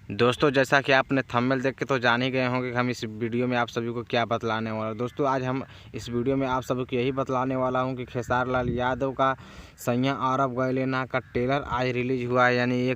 दोस्तों, जैसा कि आपने थंबनेल देख के तो जान ही गए होंगे कि हम इस वीडियो में आप सभी को क्या बतलाने वाला। दोस्तों, आज हम इस वीडियो में आप सभी को यही बतलाने वाला हूं कि खेसारी लाल यादव का सैयां अरब गए लेना का ट्रेलर आज रिलीज हुआ है, यानी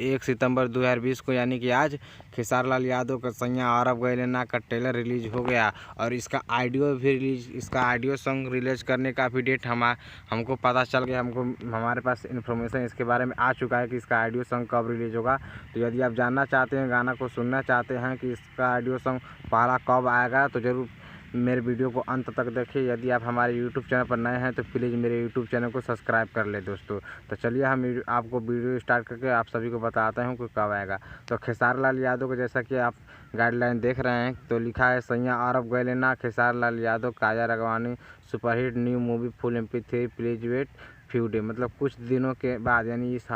1 सितंबर 2020 को, यानी कि आज खेसारी लाल यादव का सैयां अरब गए लेना का ट्रेलर रिलीज हो गया। और इसका ऑडियो सॉन्ग रिलीज करने का भी डेट हमको पता चल गया। हमारे पास इन्फॉर्मेशन इसके बारे में आ चुका है कि इसका ऑडियो सॉन्ग कब रिलीज होगा। तो यदि आप जानना चाहते हैं, गाना को सुनना चाहते हैं कि इसका ऑडियो सॉन्ग पहला कब आएगा, तो ज़रूर मेरे वीडियो को अंत तक देखिए। यदि आप हमारे यूट्यूब चैनल पर नए हैं तो प्लीज़ मेरे यूट्यूब चैनल को सब्सक्राइब कर ले दोस्तों। तो चलिए हम आपको वीडियो स्टार्ट करके आप सभी को बताते हैं कि कब आएगा। तो खेसारी लाल यादव को जैसा कि आप गाइडलाइन देख रहे हैं, तो लिखा है सैयां अरब गए लेना, Khesari Lal Yadav, Kaja Raghwani, superhit new movie full MP3, please wait few day. मतलब कुछ दिनों के बाद, यानी इस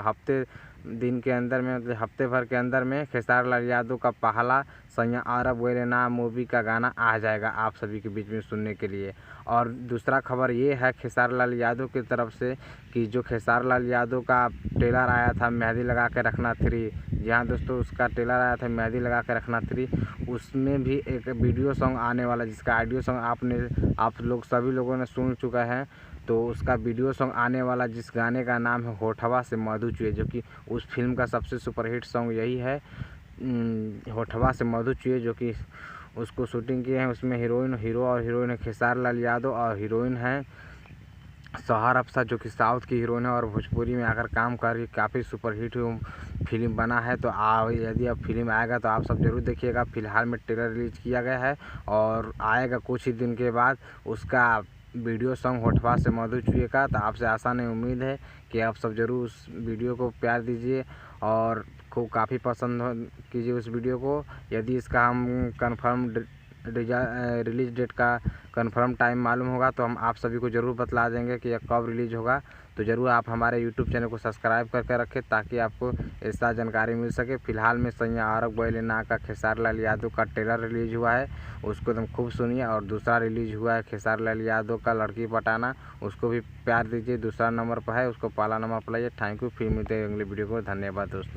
दिन के अंदर में, मतलब हफ्ते भर के अंदर में खेसारी लाल यादव का पहला सैयां अरब गए लेना मूवी का गाना आ जाएगा आप सभी के बीच में सुनने के लिए। और दूसरा खबर ये है खेसारी लाल यादव की तरफ से कि जो खेसारी लाल यादव का ट्रेलर आया था मेहंदी लगा के रखना 3, जी हाँ दोस्तों, उसका ट्रेलर आया था मेहंदी लगा के रखना 3, उसमें भी एक वीडियो सॉन्ग आने वाला, जिसका ऑडियो सॉन्ग आप लोग सभी लोगों ने सुन चुका है। तो उसका वीडियो सॉन्ग आने वाला, जिस गाने का नाम है होठवा से मधु चुए, जो कि उस फिल्म का सबसे सुपरहिट सॉन्ग यही है, होठवा से मधु चुए, जो कि उसको शूटिंग किए हैं। उसमें हीरो और हीरोइन है खेसारी लाल यादव, और हीरोइन है सोहर अफसा, जो कि साउथ की हीरोइन है और भोजपुरी में आकर काम कर रही, काफ़ी सुपरहिट फिल्म बना है। तो यदि अब फिल्म आएगा तो आप सब ज़रूर देखिएगा। फिलहाल में ट्रेलर रिलीज किया गया है और आएगा कुछ ही दिन के बाद उसका वीडियो सॉन्ग होठवा से मधु चुए का। तो आपसे आसान है, उम्मीद है कि आप सब ज़रूर उस वीडियो को प्यार दीजिए और काफ़ी पसंद कीजिए उस वीडियो को। यदि इसका हम कंफर्म रिलीज डेट का कंफर्म टाइम मालूम होगा तो हम आप सभी को ज़रूर बतला देंगे कि यह कब रिलीज होगा। तो ज़रूर आप हमारे यूट्यूब चैनल को सब्सक्राइब करके रखें ताकि आपको ऐसा जानकारी मिल सके। फिलहाल में सैयां अरब गए लेना का खेसारी लाल यादव का ट्रेलर रिलीज हुआ है, उसको एकदम खूब सुनिए। और दूसरा रिलीज हुआ है खेसारी लाल यादव का लड़की पटाना, उसको भी प्यार दीजिए। दूसरा नंबर पर है, उसको पहला नंबर पर लाइए। Thank you. फिर मिलते हैं अगले वीडियो को। धन्यवाद दोस्तों।